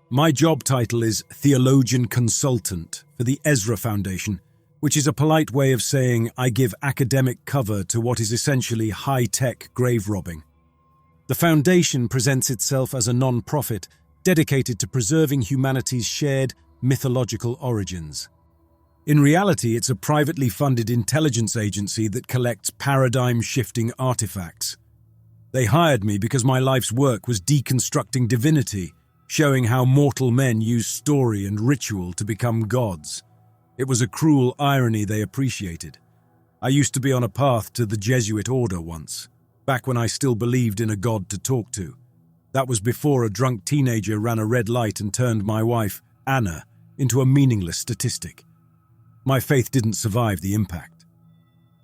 My job title is Theologian Consultant for the Ezra Foundation, which is a polite way of saying I give academic cover to what is essentially high-tech grave robbing. The foundation presents itself as a non-profit dedicated to preserving humanity's shared mythological origins. In reality, it's a privately funded intelligence agency that collects paradigm-shifting artifacts. They hired me because my life's work was deconstructing divinity, showing how mortal men use story and ritual to become gods. It was a cruel irony they appreciated. I used to be on a path to the Jesuit order once, back when I still believed in a god to talk to. That was before a drunk teenager ran a red light and turned my wife, Anna, into a meaningless statistic. My faith didn't survive the impact.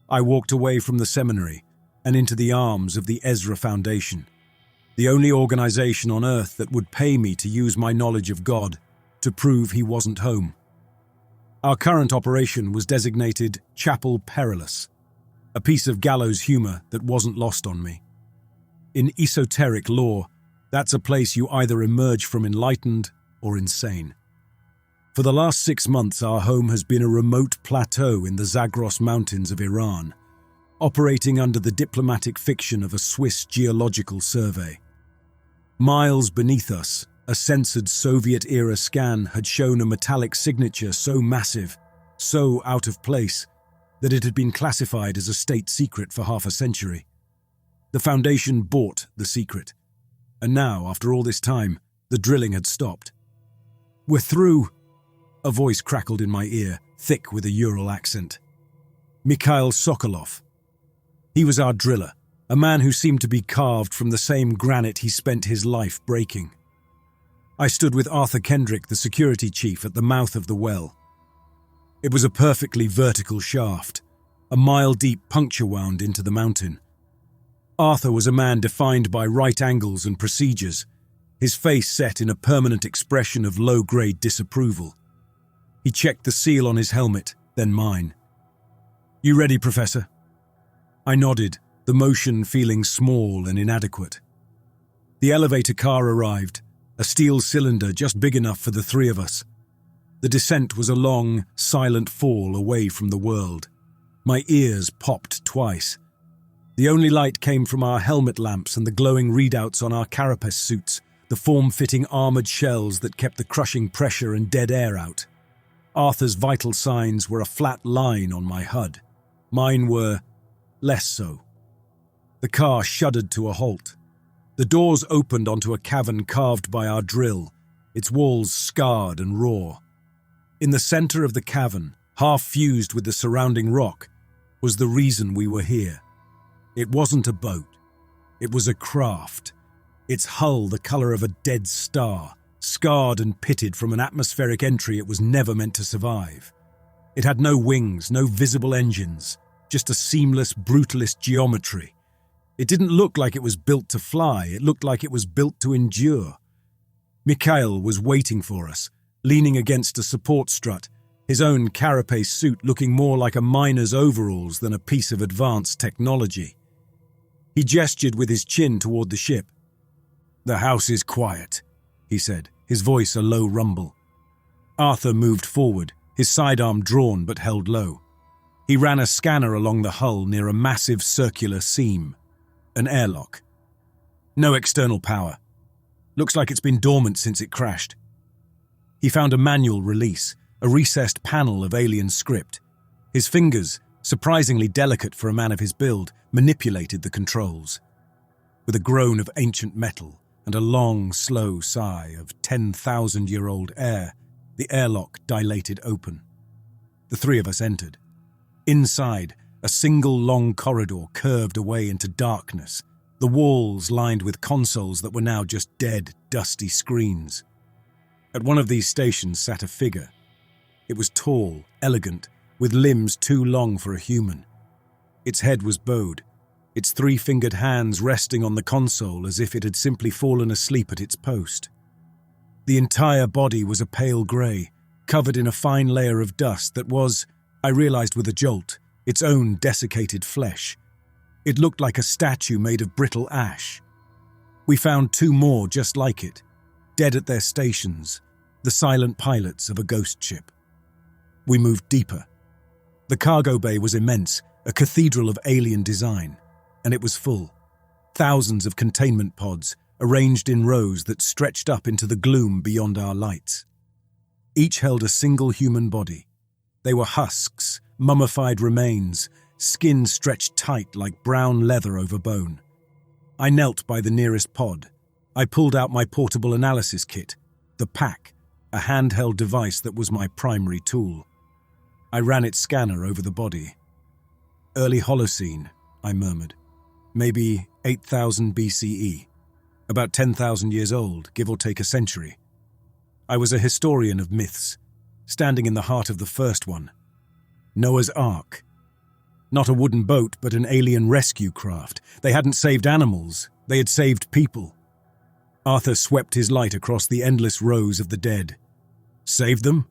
I walked away from the seminary and into the arms of the Ezra Foundation, the only organization on earth that would pay me to use my knowledge of God to prove he wasn't home. Our current operation was designated Chapel Perilous, a piece of gallows humor that wasn't lost on me. In esoteric lore, that's a place you either emerge from enlightened or insane. For the last 6 months, our home has been a remote plateau in the Zagros Mountains of Iran, operating under the diplomatic fiction of a Swiss geological survey. Miles beneath us, a censored Soviet-era scan had shown a metallic signature so massive, so out of place, that it had been classified as a state secret for half a century. The Foundation bought the secret, and now, after all this time, the drilling had stopped. "We're through," a voice crackled in my ear, thick with a Ural accent. Mikhail Sokolov. He was our driller, a man who seemed to be carved from the same granite he spent his life breaking. I stood with Arthur Kendrick, the security chief, at the mouth of the well. It was a perfectly vertical shaft, a mile-deep puncture wound into the mountain. Arthur was a man defined by right angles and procedures, his face set in a permanent expression of low-grade disapproval. He checked the seal on his helmet, then mine. "You ready, Professor?" I nodded, the motion feeling small and inadequate. The elevator car arrived, a steel cylinder just big enough for the 3 of us. The descent was a long, silent fall away from the world. My ears popped twice. The only light came from our helmet lamps and the glowing readouts on our carapace suits, the form-fitting armored shells that kept the crushing pressure and dead air out. Arthur's vital signs were a flat line on my HUD. Mine were less so. The car shuddered to a halt. The doors opened onto a cavern carved by our drill, its walls scarred and raw. In the center of the cavern, half fused with the surrounding rock, was the reason we were here. It wasn't a boat. It was a craft, its hull the color of a dead star, scarred and pitted from an atmospheric entry it was never meant to survive. It had no wings, no visible engines, just a seamless, brutalist geometry. It didn't look like it was built to fly, it looked like it was built to endure. Mikhail was waiting for us, leaning against a support strut, his own carapace suit looking more like a miner's overalls than a piece of advanced technology. He gestured with his chin toward the ship. "The house is quiet," he said, his voice a low rumble. Arthur moved forward, his sidearm drawn but held low. He ran a scanner along the hull near a massive circular seam. An airlock. No external power. Looks like it's been dormant since it crashed. He found a manual release, a recessed panel of alien script. His fingers, surprisingly delicate for a man of his build, manipulated the controls. With a groan of ancient metal and a long, slow sigh of 10,000-year-old air, the airlock dilated open. The 3 of us entered. Inside, a single long corridor curved away into darkness, the walls lined with consoles that were now just dead, dusty screens. At one of these stations sat a figure. It was tall, elegant, with limbs too long for a human. Its head was bowed, its 3-fingered hands resting on the console as if it had simply fallen asleep at its post. The entire body was a pale grey, covered in a fine layer of dust that was, I realized with a jolt, its own desiccated flesh. It looked like a statue made of brittle ash. We found 2 more just like it. dead at their stations, the silent pilots of a ghost ship. We moved deeper. The cargo bay was immense, a cathedral of alien design, and it was full. Thousands of containment pods, arranged in rows that stretched up into the gloom beyond our lights. Each held a single human body. They were husks, mummified remains, skin stretched tight like brown leather over bone. I knelt by the nearest pod. I pulled out my portable analysis kit, the Pack, a handheld device that was my primary tool. I ran its scanner over the body. Early Holocene, I murmured. Maybe 8,000 BCE. About 10,000 years old, give or take a century. I was a historian of myths, standing in the heart of the first one. Noah's Ark. Not a wooden boat, but an alien rescue craft. They hadn't saved animals, they had saved people. Arthur swept his light across the endless rows of the dead. Saved them?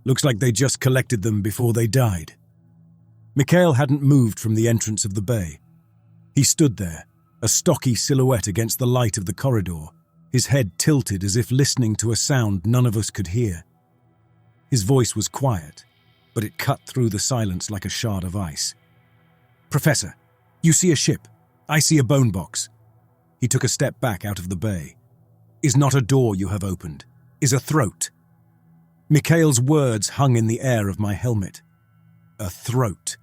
Looks like they just collected them before they died. Mikhail hadn't moved from the entrance of the bay. He stood there, a stocky silhouette against the light of the corridor, his head tilted as if listening to a sound none of us could hear. His voice was quiet, but it cut through the silence like a shard of ice. "Professor, you see a ship. I see a bone box." He took a step back out of the bay. "Is not a door you have opened, is a throat." Mikhail's words hung in the air of my helmet. A throat.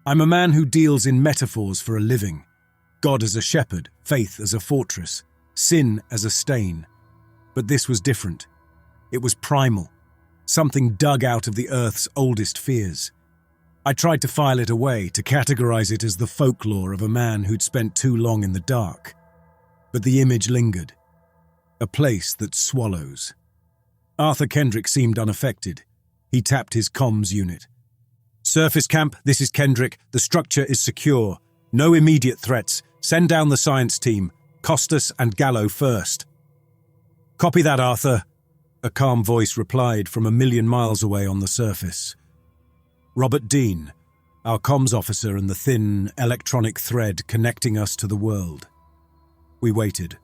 I'm a man who deals in metaphors for a living. God as a shepherd, faith as a fortress, sin as a stain. But this was different. It was primal, something dug out of the Earth's oldest fears. I tried to file it away, to categorize it as the folklore of a man who'd spent too long in the dark. But the image lingered. A place that swallows. Arthur Kendrick seemed unaffected. He tapped his comms unit. "Surface camp, this is Kendrick. The structure is secure. No immediate threats. Send down the science team. Costas and Gallo first." "Copy that, Arthur," a calm voice replied from 1,000,000 miles away on the surface. Robert Dean, our comms officer and the thin, electronic thread connecting us to the world. We waited.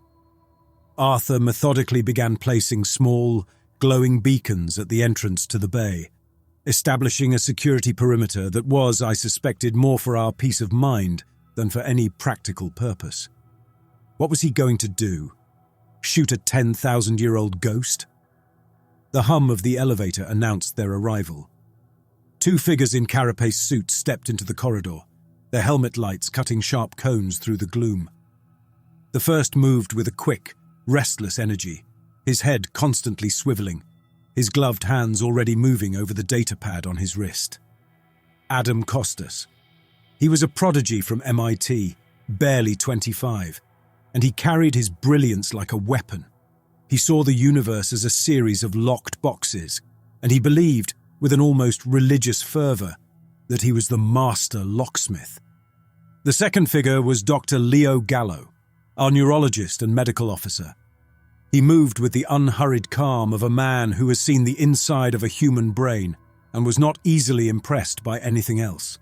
Arthur methodically began placing small, glowing beacons at the entrance to the bay, establishing a security perimeter that was, I suspected, more for our peace of mind than for any practical purpose. What was he going to do? Shoot a 10,000-year-old ghost? The hum of the elevator announced their arrival. 2 figures in carapace suits stepped into the corridor, their helmet lights cutting sharp cones through the gloom. The first moved with a quick, restless energy, his head constantly swiveling, his gloved hands already moving over the data pad on his wrist. Adam Costas. He was a prodigy from MIT, barely 25, and he carried his brilliance like a weapon. He saw the universe as a series of locked boxes, and he believed, with an almost religious fervor, that he was the master locksmith. The second figure was Dr. Leo Gallo, our neurologist and medical officer. He moved with the unhurried calm of a man who has seen the inside of a human brain and was not easily impressed by anything else.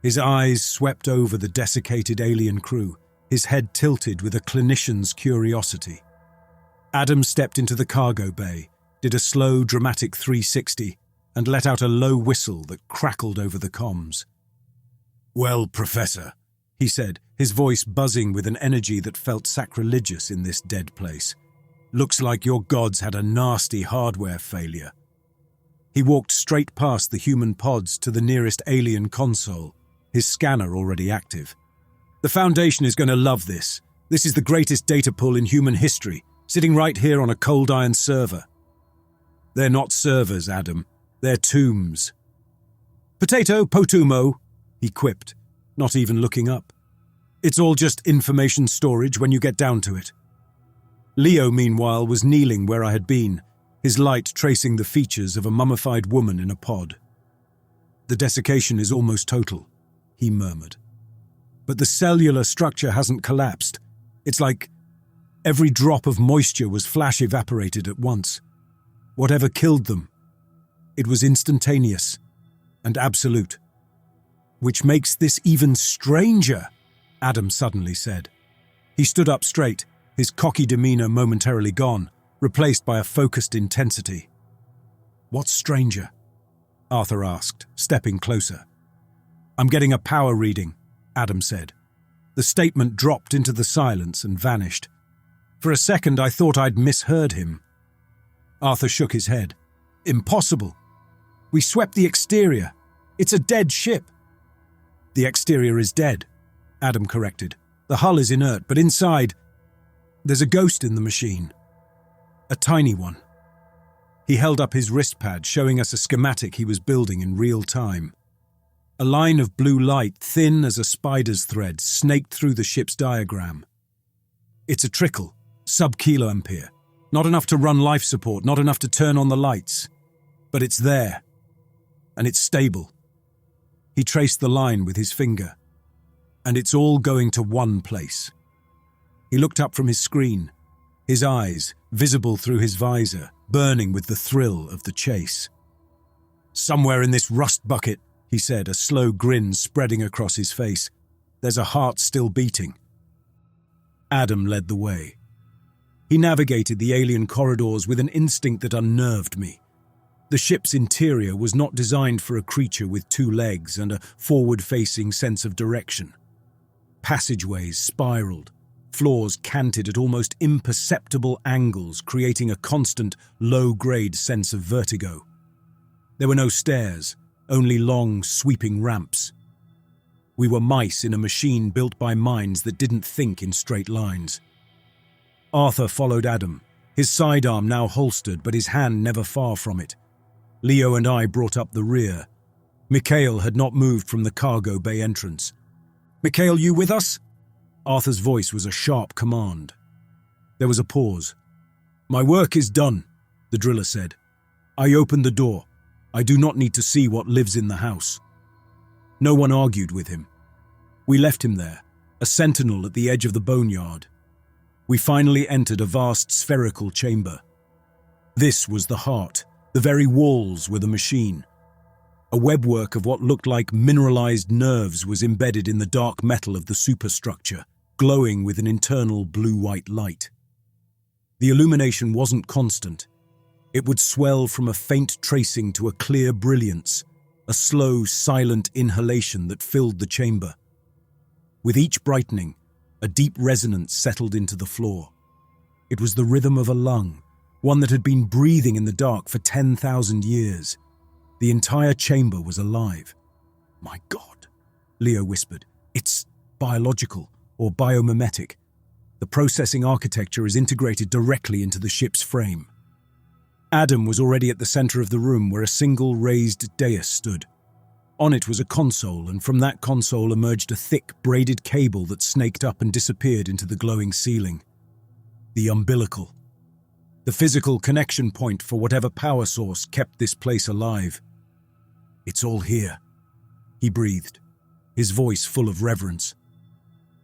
His eyes swept over the desiccated alien crew, his head tilted with a clinician's curiosity. Adam stepped into the cargo bay, did a slow, dramatic 360, and let out a low whistle that crackled over the comms. "Well, Professor," he said, his voice buzzing with an energy that felt sacrilegious in this dead place. "Looks like your gods had a nasty hardware failure." He walked straight past the human pods to the nearest alien console, his scanner already active. "The Foundation is going to love this. This is the greatest data pool in human history, sitting right here on a cold iron server." "They're not servers, Adam. They're tombs." "Potato, potumo," he quipped, not even looking up. "It's all just information storage when you get down to it." Leo, meanwhile, was kneeling where I had been, his light tracing the features of a mummified woman in a pod. "The desiccation is almost total," he murmured. "But the cellular structure hasn't collapsed. It's like every drop of moisture was flash evaporated at once. Whatever killed them, it was instantaneous and absolute." "Which makes this even stranger," Adam suddenly said. He stood up straight, his cocky demeanor momentarily gone, replaced by a focused intensity. "What's stranger?" Arthur asked, stepping closer. "I'm getting a power reading," Adam said. The statement dropped into the silence and vanished. For a second, I thought I'd misheard him. Arthur shook his head. "Impossible. We swept the exterior. It's a dead ship." "The exterior is dead," Adam corrected. "The hull is inert, but inside, there's a ghost in the machine. A tiny one." He held up his wrist pad, showing us a schematic he was building in real time. A line of blue light, thin as a spider's thread, snaked through the ship's diagram. "It's a trickle, sub-kiloampere. Not enough to run life support, not enough to turn on the lights. But it's there. And it's stable." He traced the line with his finger. "And it's all going to one place." He looked up from his screen, his eyes, visible through his visor, burning with the thrill of the chase. "Somewhere in this rust bucket," he said, a slow grin spreading across his face. "There's a heart still beating." Adam led the way. He navigated the alien corridors with an instinct that unnerved me. The ship's interior was not designed for a creature with 2 legs and a forward-facing sense of direction. Passageways spiraled, floors canted at almost imperceptible angles, creating a constant, low-grade sense of vertigo. There were no stairs, only long, sweeping ramps. We were mice in a machine built by minds that didn't think in straight lines. Arthur followed Adam, his sidearm now holstered but his hand never far from it. Leo and I brought up the rear. Mikhail had not moved from the cargo bay entrance. "Mikhail, you with us?" Arthur's voice was a sharp command. There was a pause. "My work is done," the driller said. "I opened the door. I do not need to see what lives in the house." No one argued with him. We left him there, a sentinel at the edge of the boneyard. We finally entered a vast spherical chamber. This was the heart. The very walls were the machine. A webwork of what looked like mineralized nerves was embedded in the dark metal of the superstructure, glowing with an internal blue-white light. The illumination wasn't constant. It would swell from a faint tracing to a clear brilliance, a slow, silent inhalation that filled the chamber. With each brightening, a deep resonance settled into the floor. It was the rhythm of a lung, one that had been breathing in the dark for 10,000 years. The entire chamber was alive. "My God," Leo whispered. "It's biological or biomimetic. The processing architecture is integrated directly into the ship's frame." Adam was already at the center of the room where a single raised dais stood. On it was a console, and from that console emerged a thick, braided cable that snaked up and disappeared into the glowing ceiling. The umbilical. The physical connection point for whatever power source kept this place alive. "It's all here," he breathed, his voice full of reverence.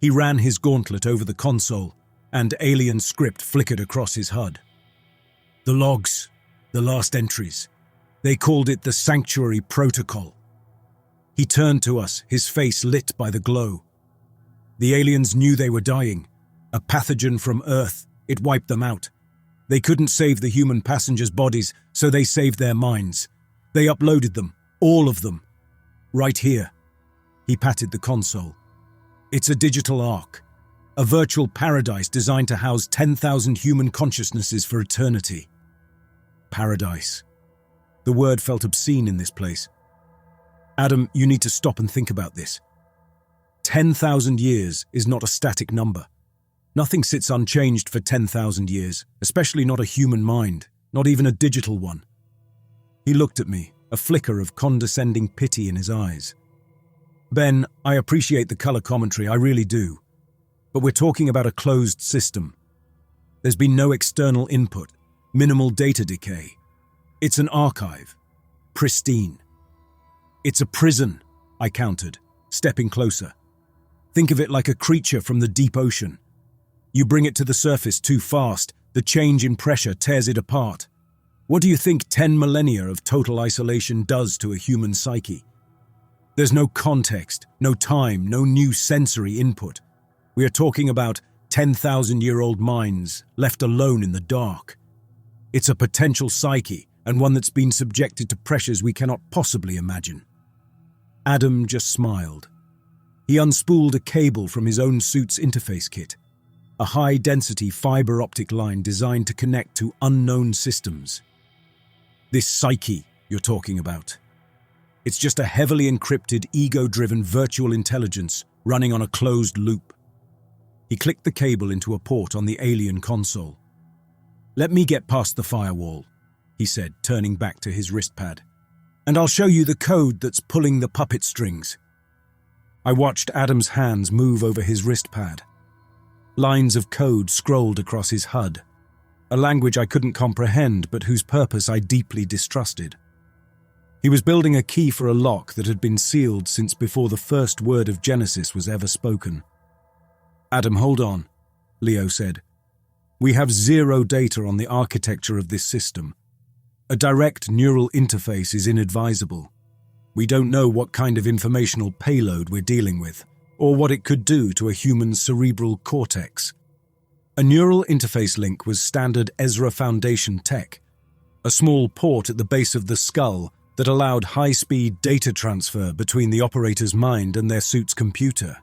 He ran his gauntlet over the console, and alien script flickered across his HUD. "The logs, the last entries. They called it the Sanctuary Protocol." He turned to us, his face lit by the glow. "The aliens knew they were dying. A pathogen from Earth. It wiped them out. They couldn't save the human passengers' bodies, so they saved their minds. They uploaded them, all of them. Right here." He patted the console. "It's a digital ark, a virtual paradise designed to house 10,000 human consciousnesses for eternity." Paradise. The word felt obscene in this place. "Adam, you need to stop and think about this. 10,000 years is not a static number. Nothing sits unchanged for 10,000 years, especially not a human mind, not even a digital one." He looked at me, a flicker of condescending pity in his eyes. "Ben, I appreciate the color commentary, I really do. But we're talking about a closed system. There's been no external input, minimal data decay. It's an archive. Pristine. It's a prison," I countered, stepping closer. "Think of it like a creature from the deep ocean. You bring it to the surface too fast, the change in pressure tears it apart. What do you think 10 millennia of total isolation does to a human psyche? There's no context, no time, no new sensory input. We are talking about 10,000-year-old minds left alone in the dark. It's a potential psyche, and one that's been subjected to pressures we cannot possibly imagine. Adam just smiled. He unspooled a cable from his own suit's interface kit, a high-density fiber optic line designed to connect to unknown systems. This psyche you're talking about. It's just a heavily encrypted, ego-driven virtual intelligence running on a closed loop. He clicked the cable into a port on the alien console. "Let me get past the firewall," he said, turning back to his wristpad, "and I'll show you the code that's pulling the puppet strings." I watched Adam's hands move over his wristpad. Lines of code scrolled across his HUD, a language I couldn't comprehend but whose purpose I deeply distrusted. He was building a key for a lock that had been sealed since before the first word of Genesis was ever spoken. "Adam, hold on," Leo said. "We have zero data on the architecture of this system. A direct neural interface is inadvisable. We don't know what kind of informational payload we're dealing with, or what it could do to a human's cerebral cortex." A neural interface link was standard Ezra Foundation tech, a small port at the base of the skull that allowed high-speed data transfer between the operator's mind and their suit's computer.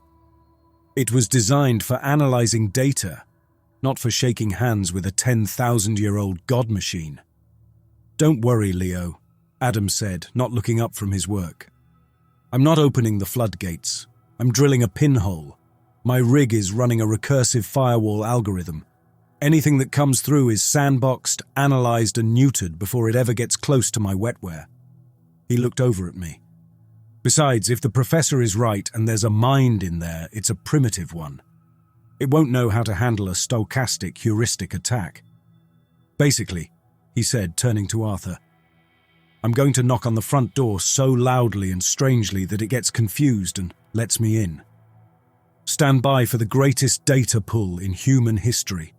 It was designed for analyzing data, not for shaking hands with a 10,000-year-old god machine. "Don't worry, Leo," Adam said, not looking up from his work. "I'm not opening the floodgates. I'm drilling a pinhole. My rig is running a recursive firewall algorithm. Anything that comes through is sandboxed, analyzed, and neutered before it ever gets close to my wetware." He looked over at me. "Besides, if the professor is right and there's a mind in there, it's a primitive one. It won't know how to handle a stochastic heuristic attack. Basically," he said, turning to Arthur, "I'm going to knock on the front door so loudly and strangely that it gets confused and lets me in. Stand by for the greatest data pull in human history."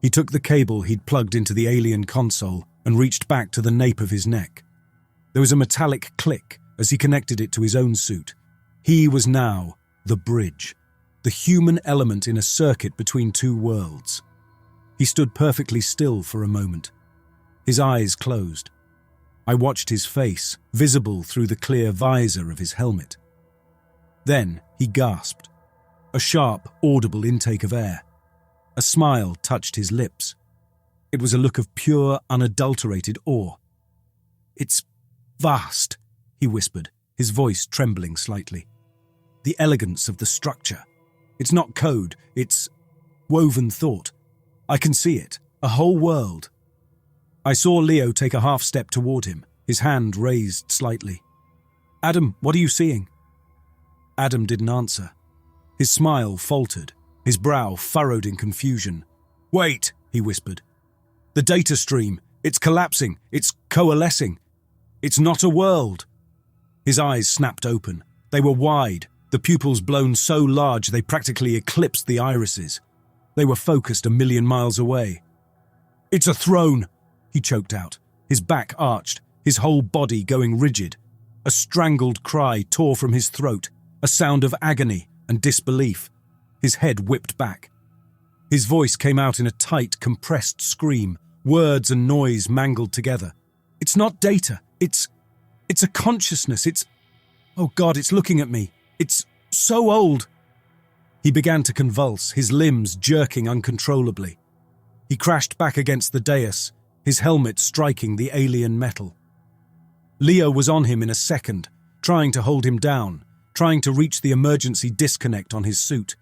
He took the cable he'd plugged into the alien console and reached back to the nape of his neck. There was a metallic click as he connected it to his own suit. He was now the bridge, the human element in a circuit between two worlds. He stood perfectly still for a moment, his eyes closed. I watched his face, visible through the clear visor of his helmet. Then he gasped. A sharp, audible intake of air. A smile touched his lips. It was a look of pure, unadulterated awe. "It's vast," he whispered, his voice trembling slightly. "The elegance of the structure. It's not code, it's woven thought. I can see it, a whole world." I saw Leo take a half step toward him, his hand raised slightly. "Adam, what are you seeing?" Adam didn't answer. His smile faltered, his brow furrowed in confusion. "Wait," he whispered. "The data stream, it's collapsing, it's coalescing. It's not a world." His eyes snapped open. They were wide, the pupils blown so large they practically eclipsed the irises. They were focused a million miles away. "It's a throne," he choked out, his back arched, his whole body going rigid. A strangled cry tore from his throat, a sound of agony and disbelief. His head whipped back. His voice came out in a tight, compressed scream, words and noise mangled together. "It's not data. It's a consciousness. Oh God, it's looking at me. It's so old." He began to convulse, his limbs jerking uncontrollably. He crashed back against the dais, his helmet striking the alien metal. Leo was on him in a second, trying to hold him down, trying to reach the emergency disconnect on his suit.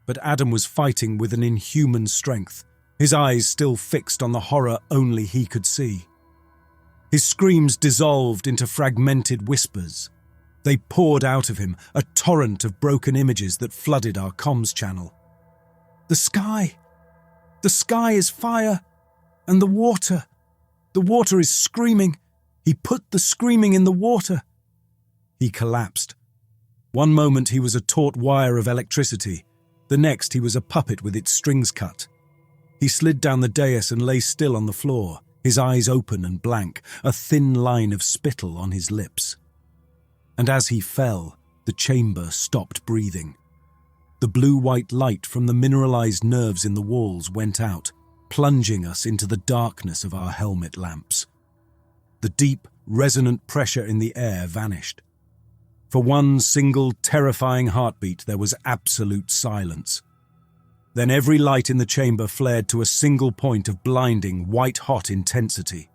But Adam was fighting with an inhuman strength, his eyes still fixed on the horror only he could see. His screams dissolved into fragmented whispers. They poured out of him, a torrent of broken images that flooded our comms channel. The sky is fire, and the water is screaming. He put the screaming in the water." He collapsed. One moment he was a taut wire of electricity, the next he was a puppet with its strings cut. He slid down the dais and lay still on the floor, his eyes open and blank, a thin line of spittle on his lips. And as he fell, the chamber stopped breathing. The blue-white light from the mineralized nerves in the walls went out, plunging us into the darkness of our helmet lamps. The deep, resonant pressure in the air vanished. For one single, terrifying heartbeat, there was absolute silence. Then every light in the chamber flared to a single point of blinding, white-hot intensity.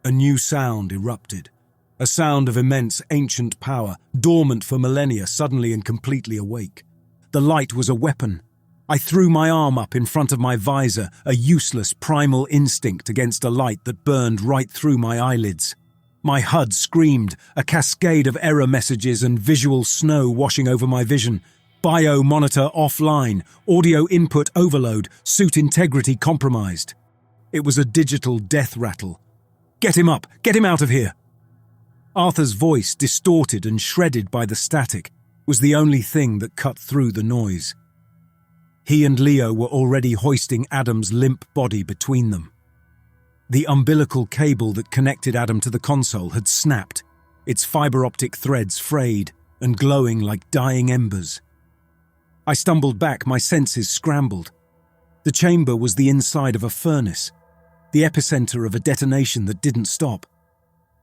A new sound erupted, a sound of immense, ancient power, dormant for millennia, suddenly and completely awake. The light was a weapon. I threw my arm up in front of my visor, a useless, primal instinct against a light that burned right through my eyelids. My HUD screamed, a cascade of error messages and visual snow washing over my vision. Bio monitor offline, audio input overload, suit integrity compromised. It was a digital death rattle. "Get him up! Get him out of here!" Arthur's voice, distorted and shredded by the static, was the only thing that cut through the noise. He and Leo were already hoisting Adam's limp body between them. The umbilical cable that connected Adam to the console had snapped, its fiber optic threads frayed and glowing like dying embers. I stumbled back, my senses scrambled. The chamber was the inside of a furnace, the epicenter of a detonation that didn't stop.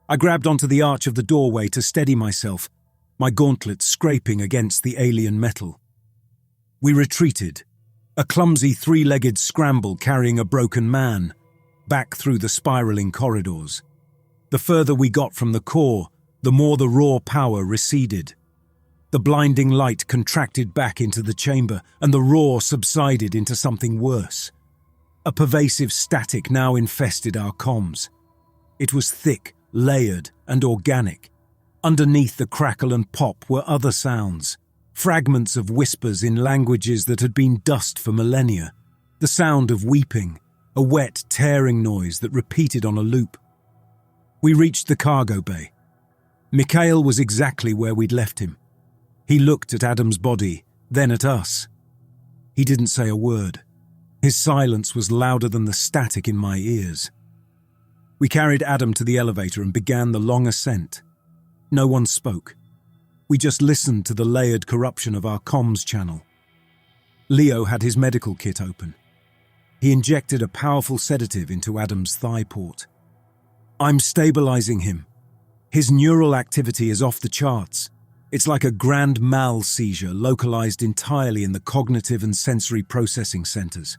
I grabbed onto the arch of the doorway to steady myself, my gauntlets scraping against the alien metal. We retreated, a clumsy three-legged scramble carrying a broken man, back through the spiraling corridors. The further we got from the core, the more the raw power receded. The blinding light contracted back into the chamber, and the roar subsided into something worse. A pervasive static now infested our comms. It was thick, layered, and organic. Underneath the crackle and pop were other sounds, fragments of whispers in languages that had been dust for millennia. The sound of weeping, a wet, tearing noise that repeated on a loop. We reached the cargo bay. Mikhail was exactly where we'd left him. He looked at Adam's body, then at us. He didn't say a word. His silence was louder than the static in my ears. We carried Adam to the elevator and began the long ascent. No one spoke. We just listened to the layered corruption of our comms channel. Leo had his medical kit open. He injected a powerful sedative into Adam's thigh port. "I'm stabilizing him. His neural activity is off the charts. It's like a grand mal seizure localized entirely in the cognitive and sensory processing centers.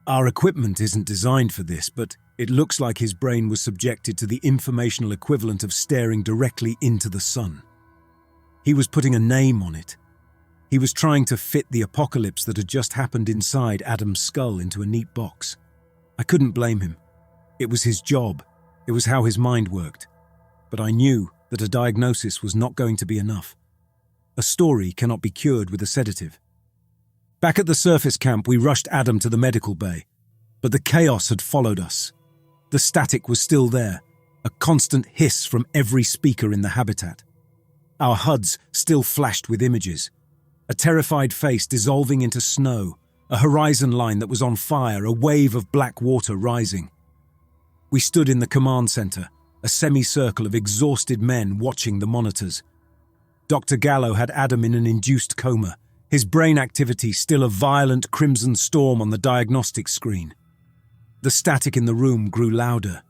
Our equipment isn't designed for this, but it looks like his brain was subjected to the informational equivalent of staring directly into the sun. He was putting a name on it. He was trying to fit the apocalypse that had just happened inside Adam's skull into a neat box. I couldn't blame him. It was his job. It was how his mind worked. But I knew that a diagnosis was not going to be enough. A story cannot be cured with a sedative. Back at the surface camp, we rushed Adam to the medical bay. But the chaos had followed us. The static was still there, a constant hiss from every speaker in the habitat. Our HUDs still flashed with images. A terrified face dissolving into snow, a horizon line that was on fire, a wave of black water rising. We stood in the command center, a semicircle of exhausted men watching the monitors. Dr. Gallo had Adam in an induced coma, his brain activity still a violent crimson storm on the diagnostic screen. The static in the room grew louder.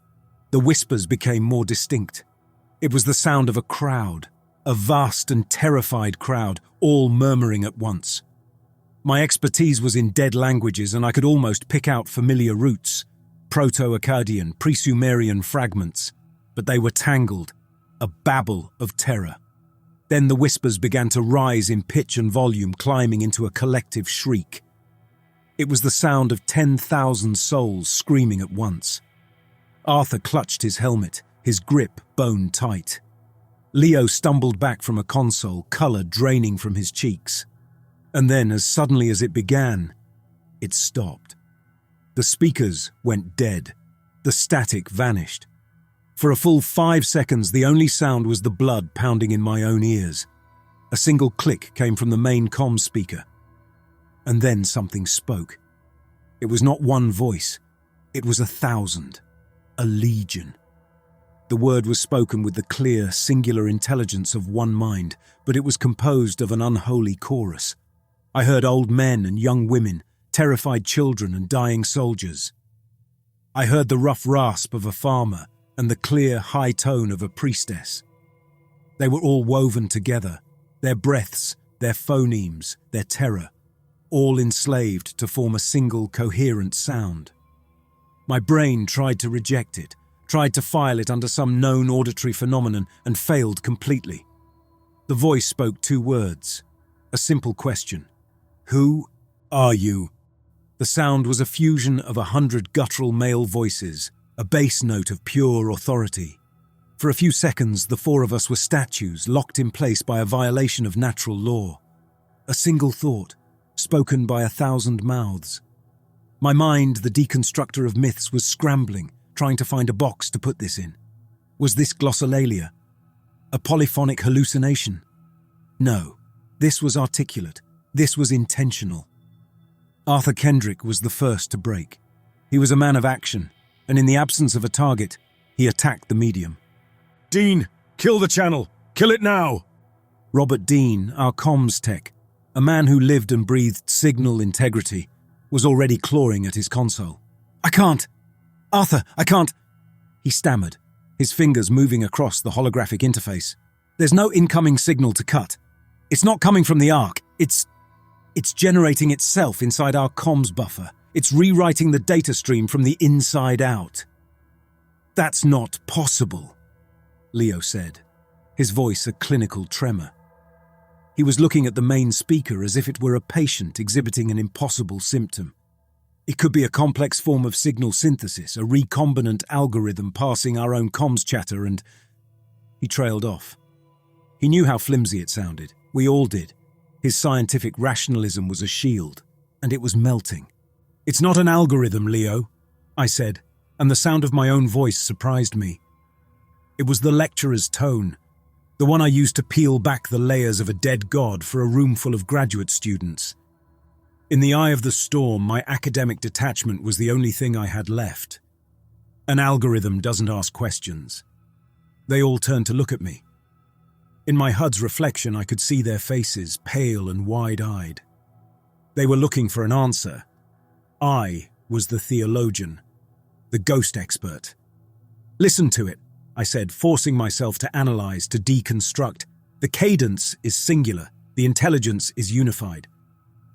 The whispers became more distinct. It was the sound of a crowd, a vast and terrified crowd, all murmuring at once. My expertise was in dead languages, and I could almost pick out familiar roots, Proto-Akkadian, pre-Sumerian fragments, but they were tangled, a babble of terror. Then the whispers began to rise in pitch and volume, climbing into a collective shriek. It was the sound of 10,000 souls screaming at once. Arthur clutched his helmet, his grip bone tight. Leo stumbled back from a console, color draining from his cheeks. And then, as suddenly as it began, it stopped. The speakers went dead. The static vanished. For a full 5 seconds, the only sound was the blood pounding in my own ears. A single click came from the main comm speaker. And then something spoke. It was not one voice. It was 1,000. A legion. The word was spoken with the clear, singular intelligence of one mind, but it was composed of an unholy chorus. I heard old men and young women, terrified children and dying soldiers. I heard the rough rasp of a farmer and the clear, high tone of a priestess. They were all woven together, their breaths, their phonemes, their terror, all enslaved to form a single coherent sound. My brain tried to reject it, tried to file it under some known auditory phenomenon, and failed completely. The voice spoke 2 words, a simple question. Who are you? The sound was a fusion of 100 guttural male voices, a bass note of pure authority. For a few seconds, the 4 of us were statues locked in place by a violation of natural law. A single thought, spoken by 1,000 mouths. My mind, the deconstructor of myths, was scrambling, trying to find a box to put this in. Was this glossolalia? A polyphonic hallucination? No, this was articulate. This was intentional. Arthur Kendrick was the first to break. He was a man of action, and in the absence of a target, he attacked the medium. Dean, kill the channel! Kill it now! Robert Dean, our comms tech, a man who lived and breathed signal integrity, was already clawing at his console. I can't! Arthur, I can't! He stammered, his fingers moving across the holographic interface. There's no incoming signal to cut. It's not coming from the Ark. It's generating itself inside our comms buffer. It's rewriting the data stream from the inside out. That's not possible, Leo said, his voice a clinical tremor. He was looking at the main speaker as if it were a patient exhibiting an impossible symptom. It could be a complex form of signal synthesis, a recombinant algorithm passing our own comms chatter, and he trailed off. He knew how flimsy it sounded. We all did. His scientific rationalism was a shield, and it was melting. It's not an algorithm, Leo, I said, and the sound of my own voice surprised me. It was the lecturer's tone, the one I used to peel back the layers of a dead god for a room full of graduate students. In the eye of the storm, my academic detachment was the only thing I had left. An algorithm doesn't ask questions. They all turned to look at me. In my HUD's reflection, I could see their faces, pale and wide-eyed. They were looking for an answer. I was the theologian, the ghost expert. Listen to it, I said, forcing myself to analyze, to deconstruct. The cadence is singular, the intelligence is unified.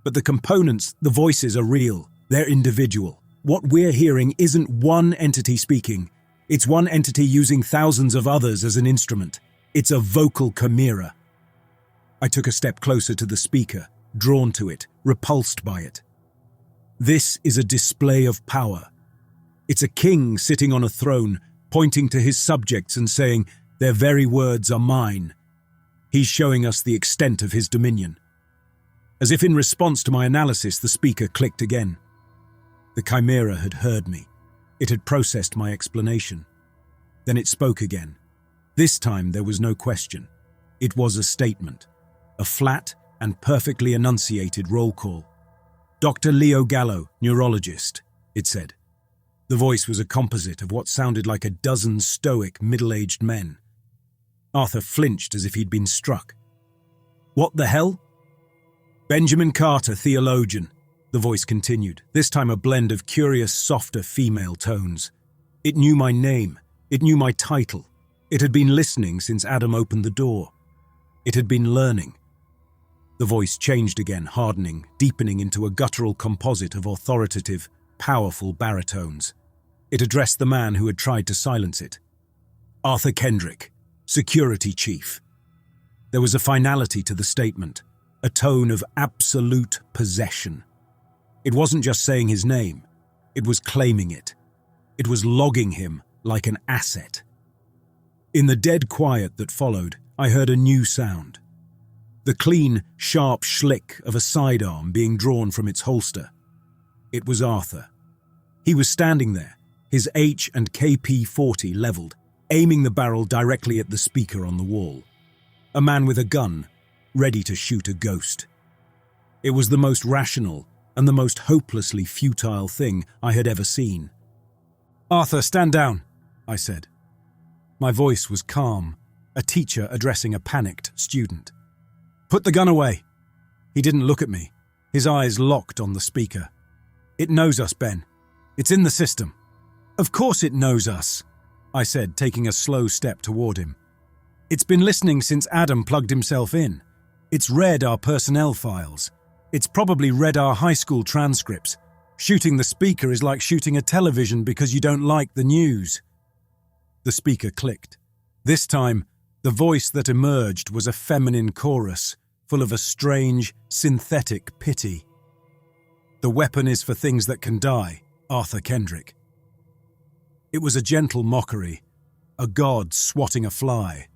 But the components, the voices are real, they're individual. What we're hearing isn't one entity speaking. It's one entity using thousands of others as an instrument. It's a vocal chimera. I took a step closer to the speaker, drawn to it, repulsed by it. This is a display of power. It's a king sitting on a throne, pointing to his subjects and saying, "Their very words are mine." He's showing us the extent of his dominion. As if in response to my analysis, the speaker clicked again. The chimera had heard me. It had processed my explanation. Then it spoke again. This time there was no question. It was a statement, a flat and perfectly enunciated roll call. "Dr. Leo Gallo, neurologist," it said. The voice was a composite of what sounded like a dozen stoic, middle-aged men. Arthur flinched as if he'd been struck. "What the hell?" "Benjamin Carter, theologian," the voice continued, this time a blend of curious, softer female tones. It knew my name. It knew my title. It had been listening since Adam opened the door. It had been learning. The voice changed again, hardening, deepening into a guttural composite of authoritative, powerful baritones. It addressed the man who had tried to silence it. "Arthur Kendrick, security chief." There was a finality to the statement, a tone of absolute possession. It wasn't just saying his name, it was claiming it. It was logging him like an asset. In the dead quiet that followed, I heard a new sound. The clean, sharp schlick of a sidearm being drawn from its holster. It was Arthur. He was standing there, his H and KP-40 leveled, aiming the barrel directly at the speaker on the wall. A man with a gun, ready to shoot a ghost. It was the most rational and the most hopelessly futile thing I had ever seen. "Arthur, stand down," I said. My voice was calm, a teacher addressing a panicked student. "Put the gun away." He didn't look at me, his eyes locked on the speaker. "It knows us, Ben. It's in the system." Of course it knows us, I said, taking a slow step toward him. It's been listening since Adam plugged himself in. It's read our personnel files. It's probably read our high school transcripts. Shooting the speaker is like shooting a television because you don't like the news. The speaker clicked. This time, the voice that emerged was a feminine chorus, full of a strange, synthetic pity. The weapon is for things that can die, Arthur Kendrick. It was a gentle mockery, a god swatting a fly.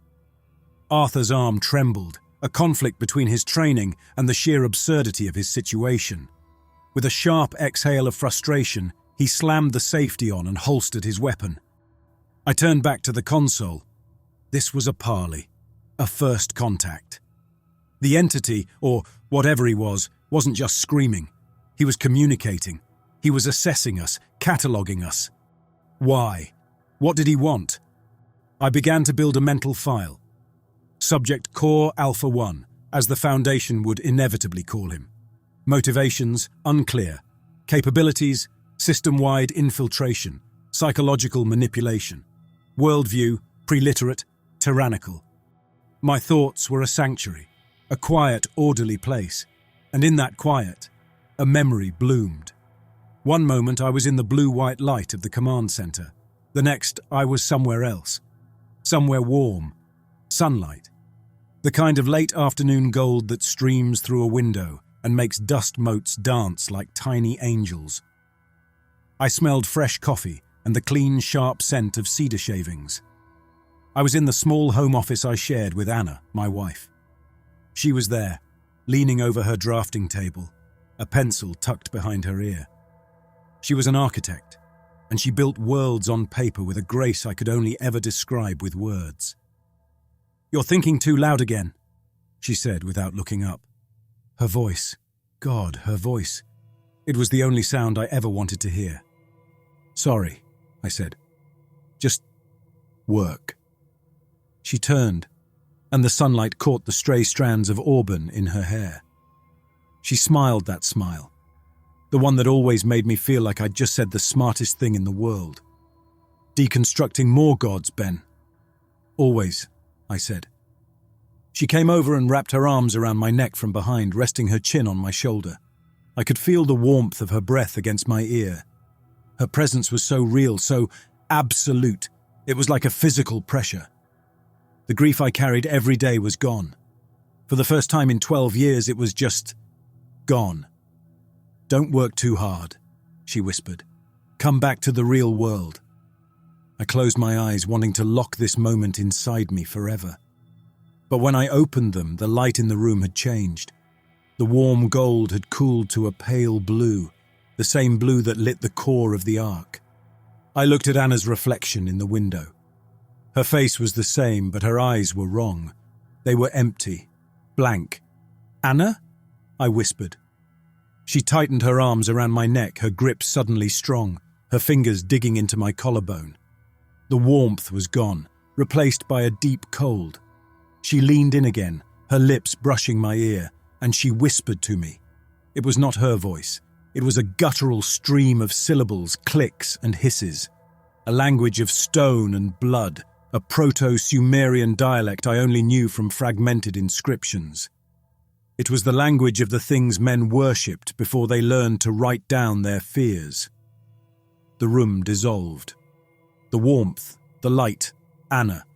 Arthur's arm trembled, a conflict between his training and the sheer absurdity of his situation. With a sharp exhale of frustration, he slammed the safety on and holstered his weapon. I turned back to the console. This was a parley, a first contact. The entity, or whatever he was, wasn't just screaming. He was communicating. He was assessing us, cataloguing us. Why? What did he want? I began to build a mental file. Subject Core Alpha 1, as the Foundation would inevitably call him. Motivations, unclear. Capabilities, system-wide infiltration, psychological manipulation. Worldview, preliterate, tyrannical. My thoughts were a sanctuary, a quiet, orderly place, and in that quiet, a memory bloomed. One moment I was in the blue-white light of the command center. The next, I was somewhere else. Somewhere warm. Sunlight. The kind of late afternoon gold that streams through a window and makes dust motes dance like tiny angels. I smelled fresh coffee and the clean, sharp scent of cedar shavings. I was in the small home office I shared with Anna, my wife. She was there, leaning over her drafting table, a pencil tucked behind her ear. She was an architect, and she built worlds on paper with a grace I could only ever describe with words. "You're thinking too loud again," she said without looking up. Her voice, God, her voice. It was the only sound I ever wanted to hear. "Sorry," I said. "Just work." She turned, and the sunlight caught the stray strands of auburn in her hair. She smiled that smile, the one that always made me feel like I'd just said the smartest thing in the world. "Deconstructing more gods, Ben." "Always," I said. She came over and wrapped her arms around my neck from behind, resting her chin on my shoulder. I could feel the warmth of her breath against my ear. Her presence was so real, so absolute. It was like a physical pressure. The grief I carried every day was gone. For the first time in 12 years, it was just gone. "Don't work too hard," she whispered. "Come back to the real world." I closed my eyes, wanting to lock this moment inside me forever. But when I opened them, the light in the room had changed. The warm gold had cooled to a pale blue, the same blue that lit the core of the Ark. I looked at Anna's reflection in the window. Her face was the same, but her eyes were wrong. They were empty, blank. "Anna?" I whispered. She tightened her arms around my neck, her grip suddenly strong, her fingers digging into my collarbone. The warmth was gone, replaced by a deep cold. She leaned in again, her lips brushing my ear, and she whispered to me. It was not her voice. It was a guttural stream of syllables, clicks and hisses. A language of stone and blood, a Proto-Sumerian dialect I only knew from fragmented inscriptions. It was the language of the things men worshipped before they learned to write down their fears. The room dissolved. The warmth, the light, Anna.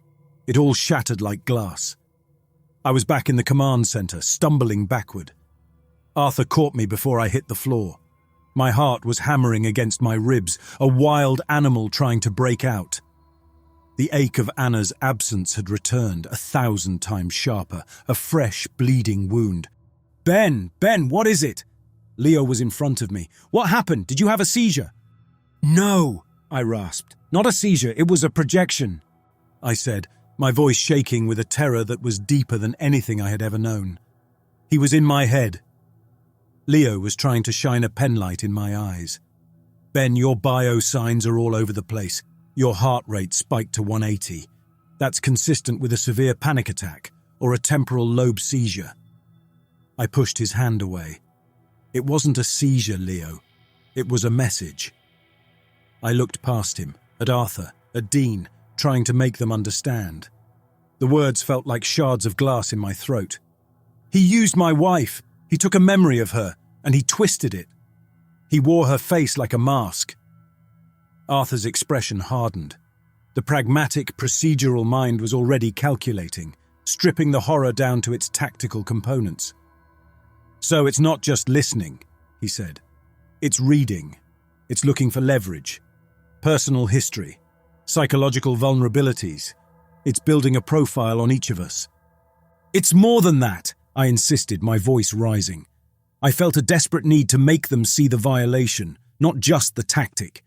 It all shattered like glass. I was back in the command center, stumbling backward. Arthur caught me before I hit the floor. My heart was hammering against my ribs, a wild animal trying to break out. The ache of Anna's absence had returned 1,000 times sharper, a fresh, bleeding wound. Ben, what is it?" Leo was in front of me. "What happened? Did you have a seizure?" "No," I rasped. "Not a seizure, it was a projection," I said, my voice shaking with a terror that was deeper than anything I had ever known. He was in my head. Leo was trying to shine a penlight in my eyes. "Ben, your bio signs are all over the place. Your heart rate spiked to 180. That's consistent with a severe panic attack or a temporal lobe seizure." I pushed his hand away. "It wasn't a seizure, Leo. It was a message." I looked past him, at Arthur, at Dean, trying to make them understand. The words felt like shards of glass in my throat. He used my wife. He took a memory of her, and he twisted it. He wore her face like a mask. Arthur's expression hardened. The pragmatic, procedural mind was already calculating, stripping the horror down to its tactical components. So it's not just listening, he said. It's reading. It's looking for leverage, personal history, psychological vulnerabilities. It's building a profile on each of us. It's more than that, I insisted, my voice rising. I felt a desperate need to make them see the violation, not just the tactic.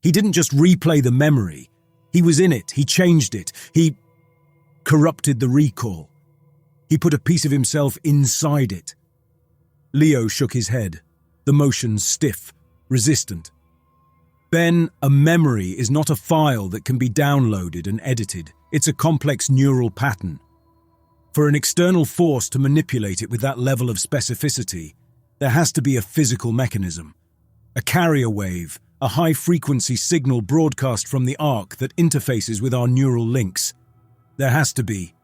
He didn't just replay the memory. He was in it. He changed it. He corrupted the recall. He put a piece of himself inside it. Leo shook his head, the motion stiff, resistant. Ben, a memory is not a file that can be downloaded and edited. It's a complex neural pattern. For an external force to manipulate it with that level of specificity, there has to be a physical mechanism, a carrier wave, a high-frequency signal broadcast from the arc that interfaces with our neural links. There has to be.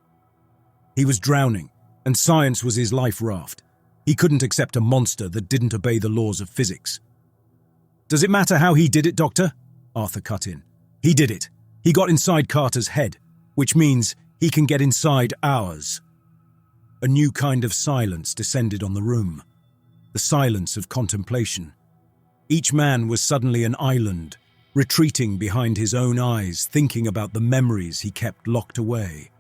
He was drowning, and science was his life raft. He couldn't accept a monster that didn't obey the laws of physics. Does it matter how he did it, Doctor? Arthur cut in. He did it. He got inside Carter's head, which means he can get inside ours. A new kind of silence descended on the room. The silence of contemplation. Each man was suddenly an island, retreating behind his own eyes, thinking about the memories he kept locked away.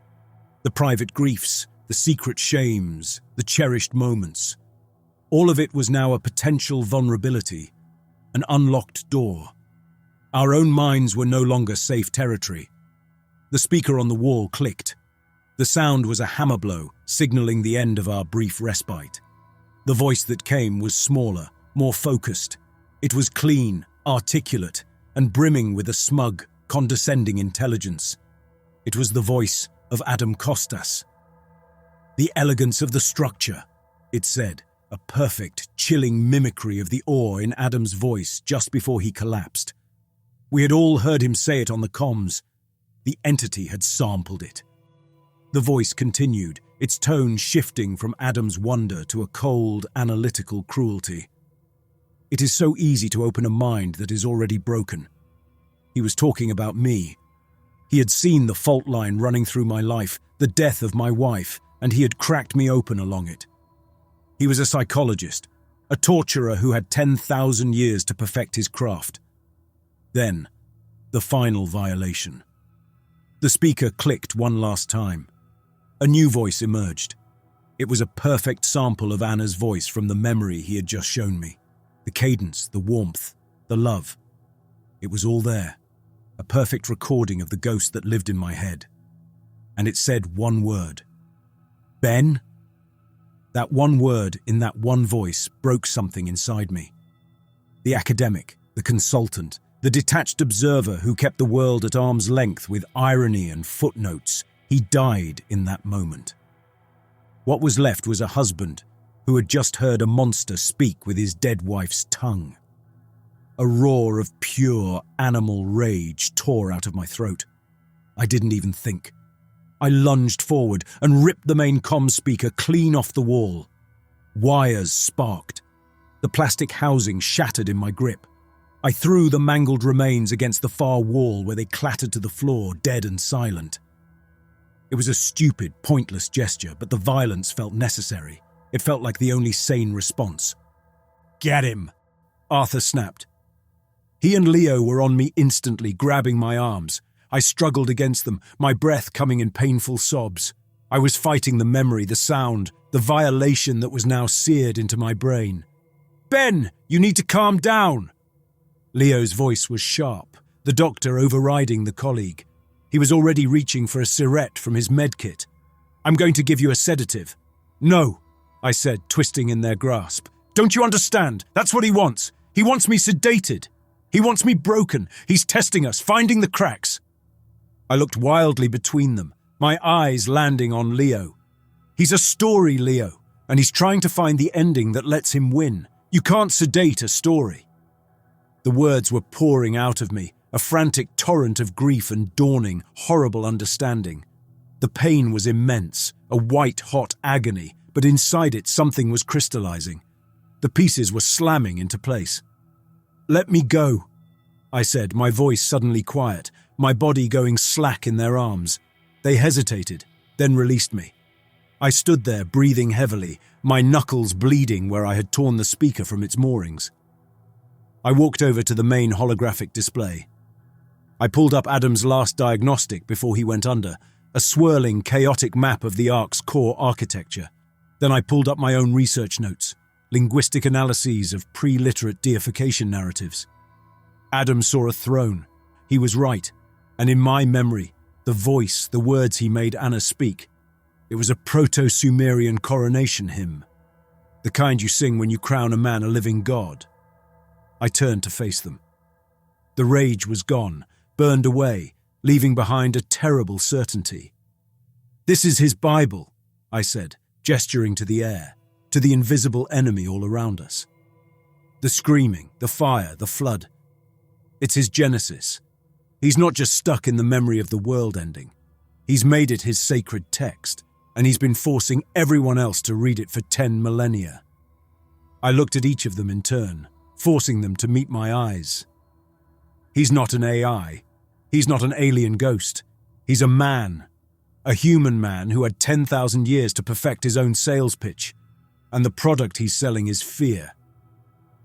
The private griefs, the secret shames, the cherished moments. All of it was now a potential vulnerability, an unlocked door. Our own minds were no longer safe territory. The speaker on the wall clicked. The sound was a hammer blow, signaling the end of our brief respite. The voice that came was smaller, more focused. It was clean, articulate, and brimming with a smug, condescending intelligence. It was the voice of Adam Costas. The elegance of the structure, it said, a perfect, chilling mimicry of the awe in Adam's voice just before he collapsed. We had all heard him say it on the comms. The entity had sampled it. The voice continued, its tone shifting from Adam's wonder to a cold, analytical cruelty. It is so easy to open a mind that is already broken. He was talking about me. He had seen the fault line running through my life, the death of my wife, and he had cracked me open along it. He was a psychologist, a torturer who had 10,000 years to perfect his craft. Then, the final violation. The speaker clicked one last time. A new voice emerged. It was a perfect sample of Anna's voice from the memory he had just shown me. The cadence, the warmth, the love. It was all there. A perfect recording of the ghost that lived in my head. And it said one word. Ben? That one word in that one voice broke something inside me. The academic, the consultant, the detached observer who kept the world at arm's length with irony and footnotes, he died in that moment. What was left was a husband who had just heard a monster speak with his dead wife's tongue. A roar of pure animal rage tore out of my throat. I didn't even think. I lunged forward and ripped the main comm speaker clean off the wall. Wires sparked. The plastic housing shattered in my grip. I threw the mangled remains against the far wall where they clattered to the floor, dead and silent. It was a stupid, pointless gesture, but the violence felt necessary. It felt like the only sane response. "Get him!" Arthur snapped. He and Leo were on me instantly, grabbing my arms. I struggled against them, my breath coming in painful sobs. I was fighting the memory, the sound, the violation that was now seared into my brain. "Ben, you need to calm down!" Leo's voice was sharp, the doctor overriding the colleague. He was already reaching for a cigarette from his medkit. "I'm going to give you a sedative." "No," I said, twisting in their grasp. "Don't you understand? That's what he wants. He wants me sedated. He wants me broken. He's testing us, finding the cracks." I looked wildly between them, my eyes landing on Leo. He's a story, Leo, and he's trying to find the ending that lets him win. You can't sedate a story. The words were pouring out of me, a frantic torrent of grief and dawning, horrible understanding. The pain was immense, a white-hot agony, but inside it something was crystallizing. The pieces were slamming into place. "Let me go," I said, my voice suddenly quiet, my body going slack in their arms. They hesitated, then released me. I stood there, breathing heavily, my knuckles bleeding where I had torn the speaker from its moorings. I walked over to the main holographic display. I pulled up Adam's last diagnostic before he went under, a swirling, chaotic map of the Ark's core architecture. Then I pulled up my own research notes, linguistic analyses of pre-literate deification narratives. Adam saw a throne. He was right, and in my memory, the voice, the words he made Anna speak, it was a Proto-Sumerian coronation hymn, the kind you sing when you crown a man a living god. I turned to face them. The rage was gone, burned away, leaving behind a terrible certainty. "This is his Bible," I said, gesturing to the air, to the invisible enemy all around us. The screaming, the fire, the flood. It's his Genesis. He's not just stuck in the memory of the world ending. He's made it his sacred text, and he's been forcing everyone else to read it for 10 millennia. I looked at each of them in turn, forcing them to meet my eyes. He's not an AI. He's not an alien ghost. He's a man. A human man who had 10,000 years to perfect his own sales pitch. And the product he's selling is fear.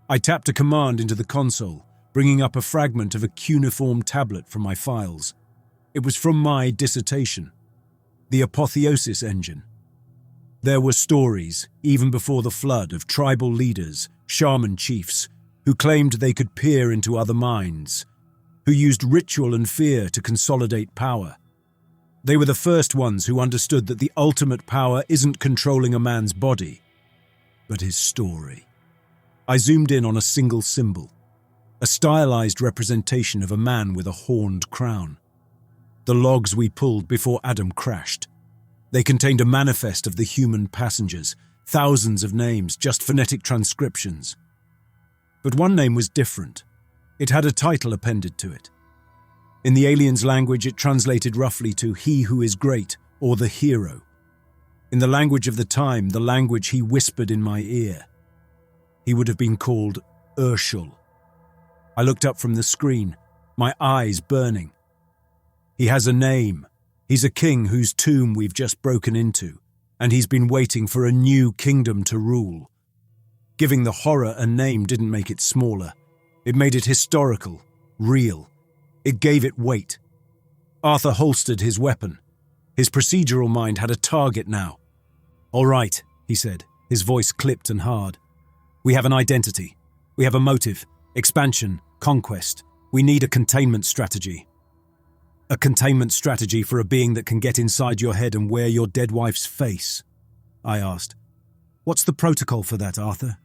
I tapped a command into the console, bringing up a fragment of a cuneiform tablet from my files. It was from my dissertation. The apotheosis engine. There were stories, even before the flood, of tribal leaders, shaman chiefs, who claimed they could peer into other minds, who used ritual and fear to consolidate power. They were the first ones who understood that the ultimate power isn't controlling a man's body, but his story. I zoomed in on a single symbol, a stylized representation of a man with a horned crown. The logs we pulled before Adam crashed. They contained a manifest of the human passengers, thousands of names, just phonetic transcriptions. But one name was different. It had a title appended to it. In the alien's language, it translated roughly to "he who is great" or "the hero." In the language of the time, the language he whispered in my ear, he would have been called Ursel. I looked up from the screen, my eyes burning. He has a name. He's a king whose tomb we've just broken into, and he's been waiting for a new kingdom to rule. Giving the horror a name didn't make it smaller. It made it historical, real. It gave it weight. Arthur holstered his weapon. His procedural mind had a target now. "All right," he said, his voice clipped and hard. "We have an identity. We have a motive, expansion, conquest. We need a containment strategy." "A containment strategy for a being that can get inside your head and wear your dead wife's face?" I asked. "What's the protocol for that, Arthur?"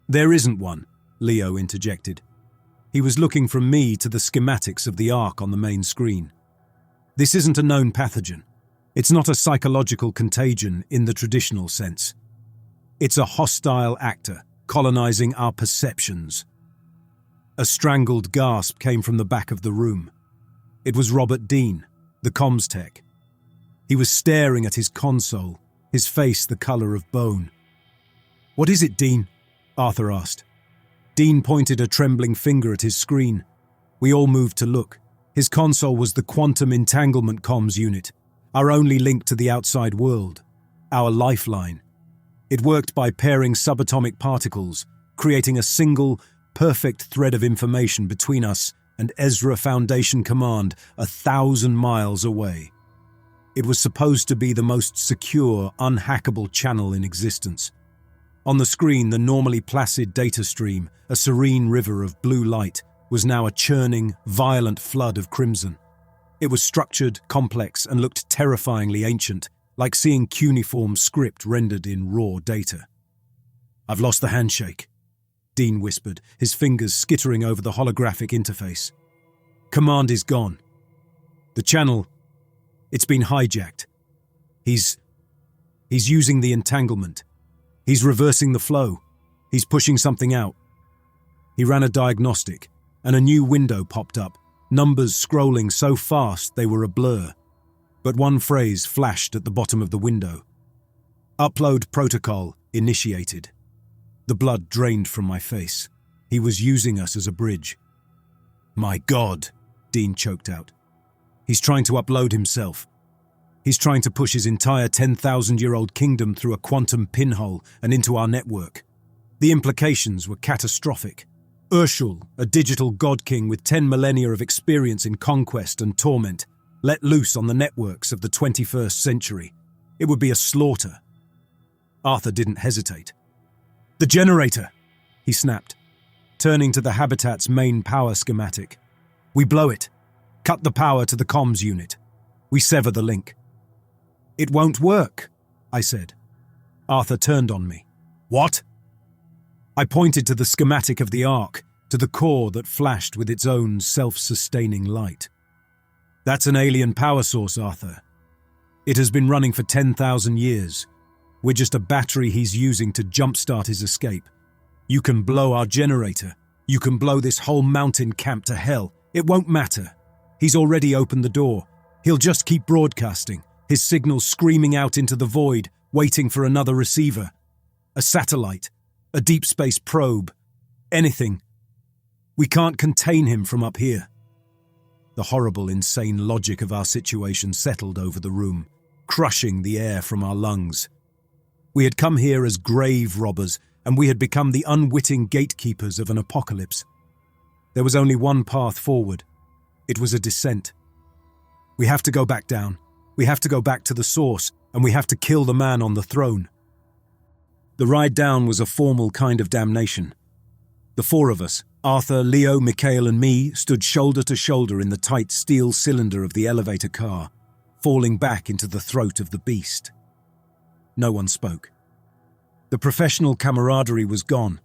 "There isn't one," Leo interjected. He was looking from me to the schematics of the Ark on the main screen. "This isn't a known pathogen. It's not a psychological contagion in the traditional sense. It's a hostile actor, colonizing our perceptions." A strangled gasp came from the back of the room. It was Robert Dean, the comms tech. He was staring at his console, his face the color of bone. "What is it, Dean?" Arthur asked. Dean pointed a trembling finger at his screen. We all moved to look. His console was the quantum entanglement comms unit, our only link to the outside world, our lifeline. It worked by pairing subatomic particles, creating a single, perfect thread of information between us and Ezra Foundation Command 1,000 miles away. It was supposed to be the most secure, unhackable channel in existence. On the screen, the normally placid data stream, a serene river of blue light, was now a churning, violent flood of crimson. It was structured, complex, and looked terrifyingly ancient, like seeing cuneiform script rendered in raw data. "I've lost the handshake," Dean whispered, his fingers skittering over the holographic interface. "Command is gone. The channel, it's been hijacked. He's using the entanglement. He's reversing the flow. He's pushing something out." He ran a diagnostic, and a new window popped up, numbers scrolling so fast they were a blur. But one phrase flashed at the bottom of the window. Upload protocol initiated. The blood drained from my face. He was using us as a bridge. My God, Dean choked out. He's trying to upload himself. He's trying to push his entire 10,000-year-old kingdom through a quantum pinhole and into our network. The implications were catastrophic. Ursel, a digital god king with 10 millennia of experience in conquest and torment, let loose on the networks of the 21st century. It would be a slaughter. Arthur didn't hesitate. The generator, he snapped, turning to the habitat's main power schematic. We blow it. Cut the power to the comms unit. We sever the link. It won't work, I said. Arthur turned on me. What? I pointed to the schematic of the Ark, to the core that flashed with its own self-sustaining light. That's an alien power source, Arthur. It has been running for 10,000 years. We're just a battery he's using to jumpstart his escape. You can blow our generator. You can blow this whole mountain camp to hell. It won't matter. He's already opened the door. He'll just keep broadcasting, his signals screaming out into the void, waiting for another receiver. A satellite. A deep space probe. Anything. We can't contain him from up here. The horrible, insane logic of our situation settled over the room, crushing the air from our lungs. We had come here as grave robbers, and we had become the unwitting gatekeepers of an apocalypse. There was only one path forward. It was a descent. We have to go back down. We have to go back to the source, and we have to kill the man on the throne. The ride down was a formal kind of damnation. The four of us, Arthur, Leo, Mikhail and me, stood shoulder to shoulder in the tight steel cylinder of the elevator car, falling back into the throat of the beast. No one spoke. The professional camaraderie was gone,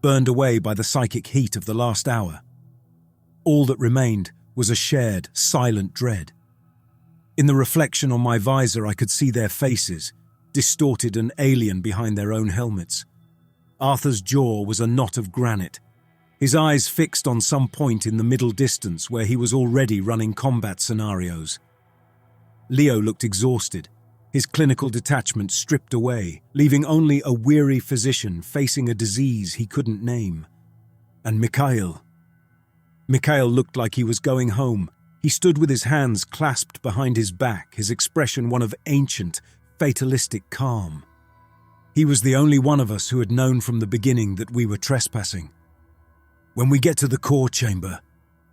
burned away by the psychic heat of the last hour. All that remained was a shared, silent dread. In the reflection on my visor, I could see their faces, distorted and alien behind their own helmets. Arthur's jaw was a knot of granite, his eyes fixed on some point in the middle distance where he was already running combat scenarios. Leo looked exhausted, his clinical detachment stripped away, leaving only a weary physician facing a disease he couldn't name. And Mikhail looked like he was going home. He stood with his hands clasped behind his back, his expression one of ancient, fatalistic calm. He was the only one of us who had known from the beginning that we were trespassing. When we get to the core chamber,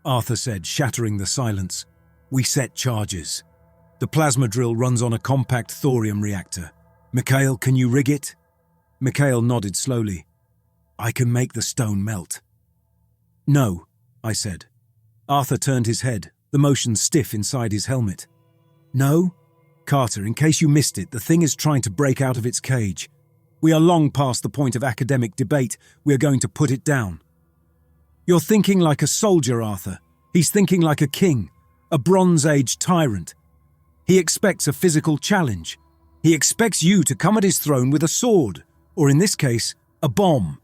Arthur said, shattering the silence, we set charges. The plasma drill runs on a compact thorium reactor. Mikhail, can you rig it? Mikhail nodded slowly. I can make the stone melt. No, I said. Arthur turned his head, the motion stiff inside his helmet. No? Carter, in case you missed it, the thing is trying to break out of its cage. We are long past the point of academic debate. We are going to put it down. You're thinking like a soldier, Arthur. He's thinking like a king, a Bronze Age tyrant. He expects a physical challenge. He expects you to come at his throne with a sword, or in this case, a bomb.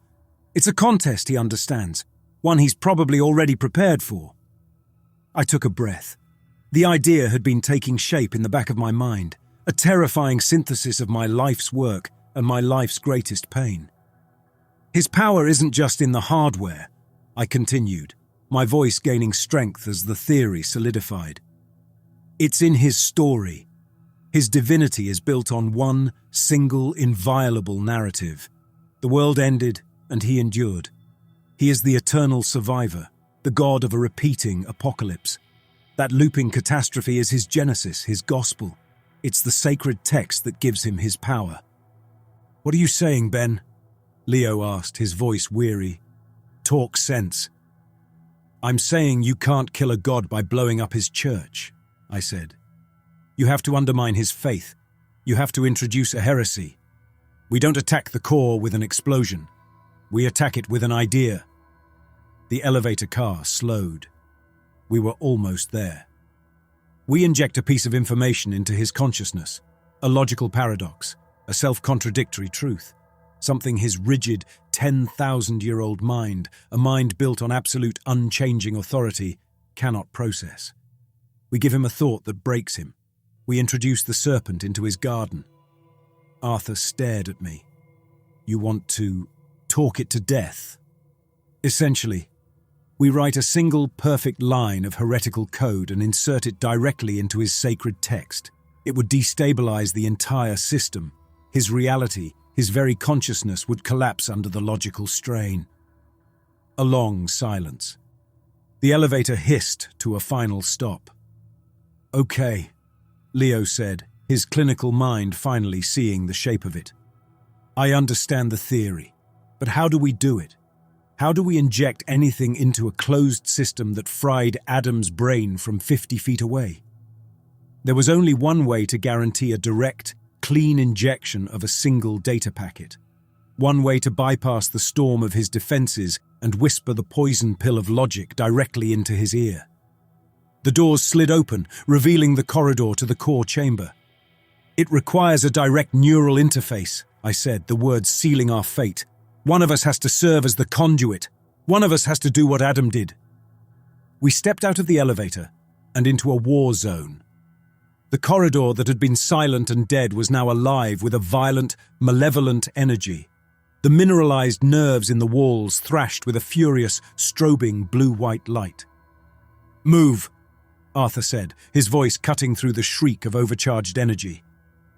It's a contest, he understands, one he's probably already prepared for. I took a breath. The idea had been taking shape in the back of my mind, a terrifying synthesis of my life's work and my life's greatest pain. His power isn't just in the hardware, I continued, my voice gaining strength as the theory solidified. It's in his story. His divinity is built on one single, inviolable narrative. The world ended, and he endured. He is the eternal survivor, the god of a repeating apocalypse. That looping catastrophe is his genesis, his gospel. It's the sacred text that gives him his power. What are you saying, Ben? Leo asked, his voice weary. Talk sense. I'm saying you can't kill a god by blowing up his church, I said. You have to undermine his faith. You have to introduce a heresy. We don't attack the core with an explosion. We attack it with an idea. The elevator car slowed. We were almost there. We inject a piece of information into his consciousness, a logical paradox, a self-contradictory truth. something his rigid, 10,000-year-old mind, a mind built on absolute unchanging authority, cannot process. We give him a thought that breaks him. We introduce the serpent into his garden. Arthur stared at me. You want to talk it to death? Essentially, we write a single perfect line of heretical code and insert it directly into his sacred text. It would destabilize the entire system. His reality, his very consciousness would collapse under the logical strain. A long silence. The elevator hissed to a final stop. "Okay," Leo said, his clinical mind finally seeing the shape of it. "I understand the theory, but how do we do it? How do we inject anything into a closed system that fried Adam's brain from 50 feet away?" There was only one way to guarantee a direct, clean injection of a single data packet. One way to bypass the storm of his defenses and whisper the poison pill of logic directly into his ear. The doors slid open, revealing the corridor to the core chamber. "It requires a direct neural interface," I said, the words sealing our fate. "One of us has to serve as the conduit. One of us has to do what Adam did." We stepped out of the elevator and into a war zone. The corridor that had been silent and dead was now alive with a violent, malevolent energy. The mineralized nerves in the walls thrashed with a furious, strobing blue-white light. "Move," Arthur said, his voice cutting through the shriek of overcharged energy.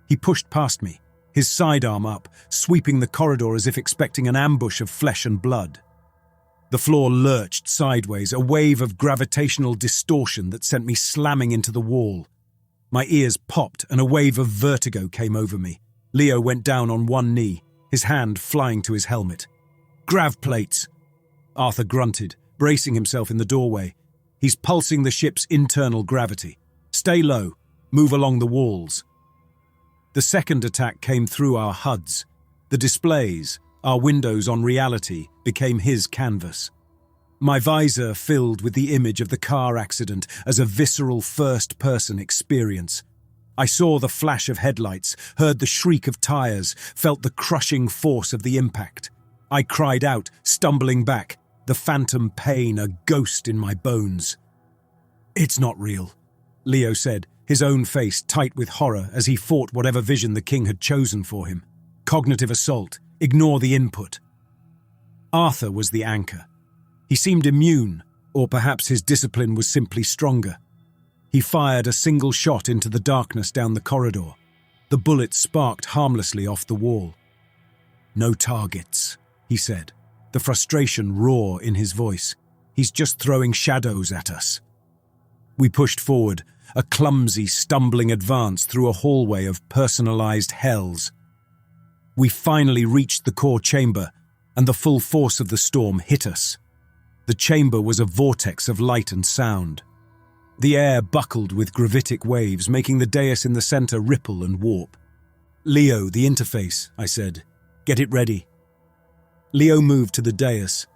He pushed past me, his sidearm up, sweeping the corridor as if expecting an ambush of flesh and blood. The floor lurched sideways, a wave of gravitational distortion that sent me slamming into the wall. My ears popped and a wave of vertigo came over me. Leo went down on one knee, his hand flying to his helmet. "Grav plates!" Arthur grunted, bracing himself in the doorway. "He's pulsing the ship's internal gravity. Stay low. Move along the walls." The second attack came through our HUDs. The displays, our windows on reality, became his canvas. My visor filled with the image of the car accident as a visceral first-person experience. I saw the flash of headlights, heard the shriek of tires, felt the crushing force of the impact. I cried out, stumbling back, the phantom pain a ghost in my bones. "It's not real," Leo said, his own face tight with horror as he fought whatever vision the king had chosen for him. Cognitive assault. Ignore the input. Arthur was the anchor. He seemed immune, or perhaps his discipline was simply stronger. He fired a single shot into the darkness down the corridor. The bullet sparked harmlessly off the wall. "No targets," he said, the frustration raw in his voice. "He's just throwing shadows at us." We pushed forward, a clumsy, stumbling advance through a hallway of personalized hells. We finally reached the core chamber, and the full force of the storm hit us. The chamber was a vortex of light and sound. The air buckled with gravitic waves, making the dais in the center ripple and warp. "Leo, the interface," I said. "Get it ready." Leo moved to the dais.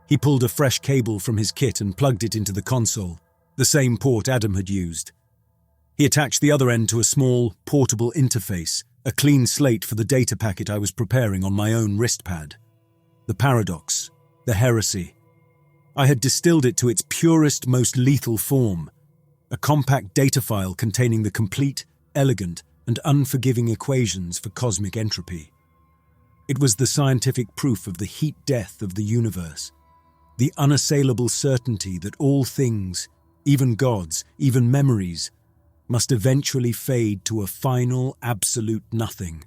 He pulled a fresh cable from his kit and plugged it into the console, the same port Adam had used. He attached the other end to a small, portable interface, a clean slate for the data packet I was preparing on my own wristpad. The paradox, the heresy. I had distilled it to its purest, most lethal form, a compact data file containing the complete, elegant, and unforgiving equations for cosmic entropy. It was the scientific proof of the heat death of the universe, the unassailable certainty that all things, even gods, even memories, must eventually fade to a final, absolute nothing.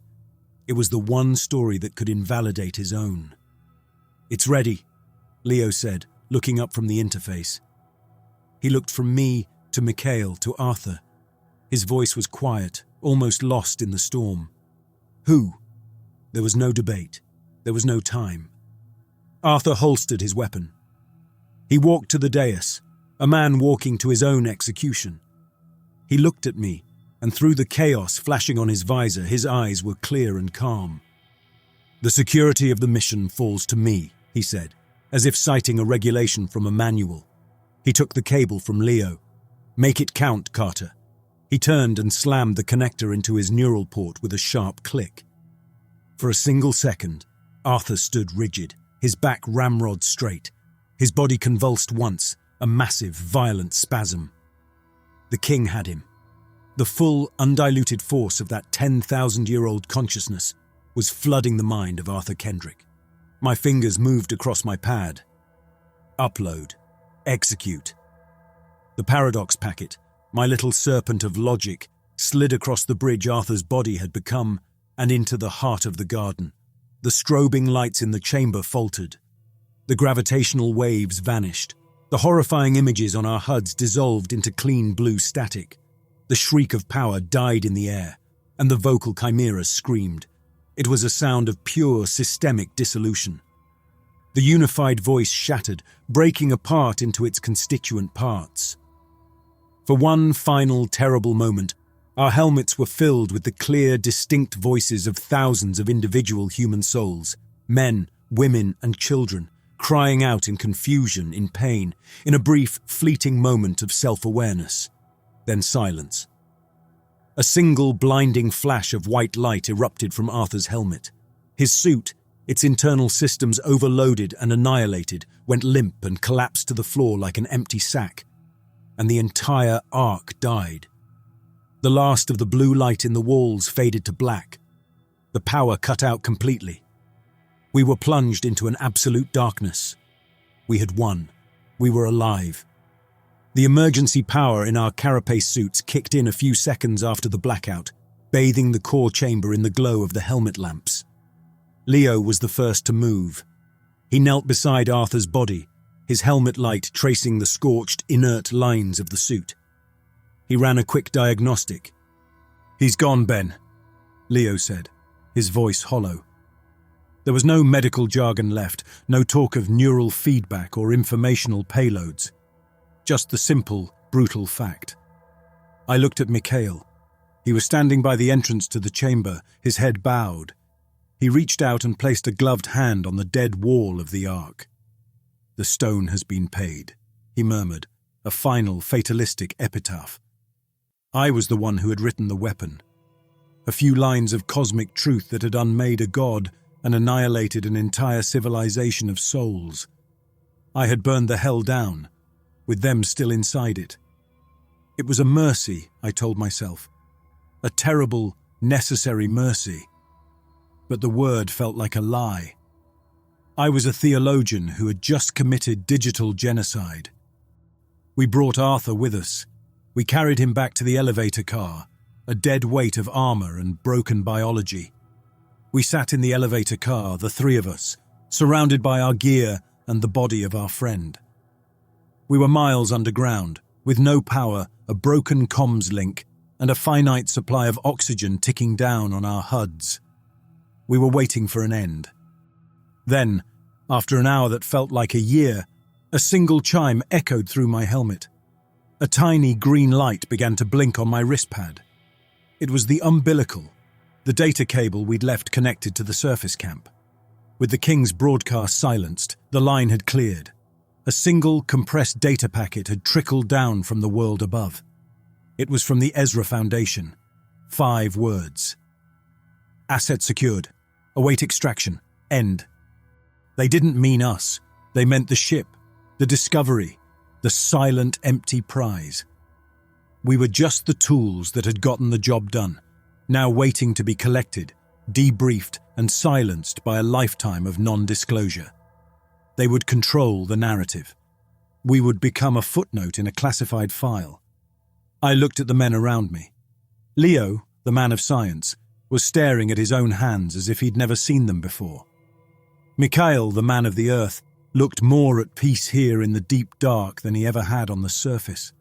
It was the one story that could invalidate his own. "It's ready," Leo said, looking up from the interface. He looked from me to Mikhail to Arthur. His voice was quiet, almost lost in the storm. "Who?" There was no debate. There was no time. Arthur holstered his weapon. He walked to the dais, a man walking to his own execution. He looked at me, and through the chaos flashing on his visor, his eyes were clear and calm. "The security of the mission falls to me," he said, as if citing a regulation from a manual. He took the cable from Leo. "Make it count, Carter." He turned and slammed the connector into his neural port with a sharp click. For a single second, Arthur stood rigid, his back ramrod straight. His body convulsed once, a massive, violent spasm. The king had him. The full, undiluted force of that 10,000-year-old consciousness was flooding the mind of Arthur Kendrick. My fingers moved across my pad. Upload. Execute. The paradox packet, my little serpent of logic, slid across the bridge Arthur's body had become and into the heart of the garden. The strobing lights in the chamber faltered. The gravitational waves vanished. The horrifying images on our HUDs dissolved into clean blue static. The shriek of power died in the air, and the vocal chimeras screamed. It was a sound of pure systemic dissolution. The unified voice shattered, breaking apart into its constituent parts. For one final terrible moment, our helmets were filled with the clear, distinct voices of thousands of individual human souls, men, women, and children, crying out in confusion, in pain, in a brief, fleeting moment of self-awareness. Then silence. A single blinding flash of white light erupted from Arthur's helmet. His suit, its internal systems overloaded and annihilated, went limp and collapsed to the floor like an empty sack. And the entire arc died. The last of the blue light in the walls faded to black. The power cut out completely. We were plunged into an absolute darkness. We had won. We were alive. The emergency power in our carapace suits kicked in a few seconds after the blackout, bathing the core chamber in the glow of the helmet lamps. Leo was the first to move. He knelt beside Arthur's body, his helmet light tracing the scorched, inert lines of the suit. He ran a quick diagnostic. "He's gone, Ben," Leo said, his voice hollow. There was no medical jargon left, no talk of neural feedback or informational payloads. Just the simple, brutal fact. I looked at Mikhail. He was standing by the entrance to the chamber, his head bowed. He reached out and placed a gloved hand on the dead wall of the ark. "The stone has been paid," he murmured, a final, fatalistic epitaph. I was the one who had written the weapon. A few lines of cosmic truth that had unmade a god and annihilated an entire civilization of souls. I had burned the hell down, with them still inside it. It was a mercy, I told myself. A terrible, necessary mercy. But the word felt like a lie. I was a theologian who had just committed digital genocide. We brought Arthur with us. We carried him back to the elevator car, a dead weight of armor and broken biology. We sat in the elevator car, the three of us, surrounded by our gear and the body of our friend. We were miles underground, with no power, a broken comms link, and a finite supply of oxygen ticking down on our HUDs. We were waiting for an end. Then, after an hour that felt like a year, a single chime echoed through my helmet. A tiny green light began to blink on my wrist pad. It was the umbilical, the data cable we'd left connected to the surface camp. With the King's broadcast silenced, the line had cleared. A single compressed data packet had trickled down from the world above. It was from the Ezra Foundation. 5 words. "Asset secured. Await extraction. End." They didn't mean us. They meant the ship, the Discovery, the silent, empty prize. We were just the tools that had gotten the job done, now waiting to be collected, debriefed, and silenced by a lifetime of non-disclosure. They would control the narrative. We would become a footnote in a classified file. I looked at the men around me. Leo, the man of science, was staring at his own hands as if he'd never seen them before. Mikhail, the man of the earth, looked more at peace here in the deep dark than he ever had on the surface.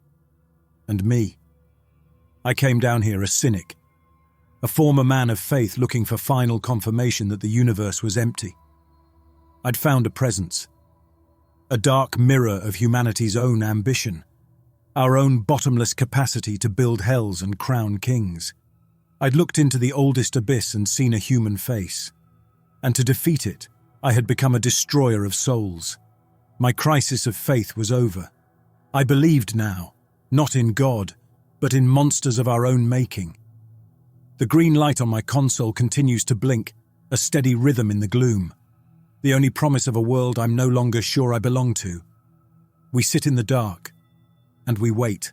And me. I came down here a cynic, a former man of faith looking for final confirmation that the universe was empty. I'd found a presence, a dark mirror of humanity's own ambition, our own bottomless capacity to build hells and crown kings. I'd looked into the oldest abyss and seen a human face, and to defeat it, I had become a destroyer of souls. My crisis of faith was over. I believed now, not in God, but in monsters of our own making. The green light on my console continues to blink, a steady rhythm in the gloom. the only promise of a world I'm no longer sure I belong to. We sit in the dark, and we wait.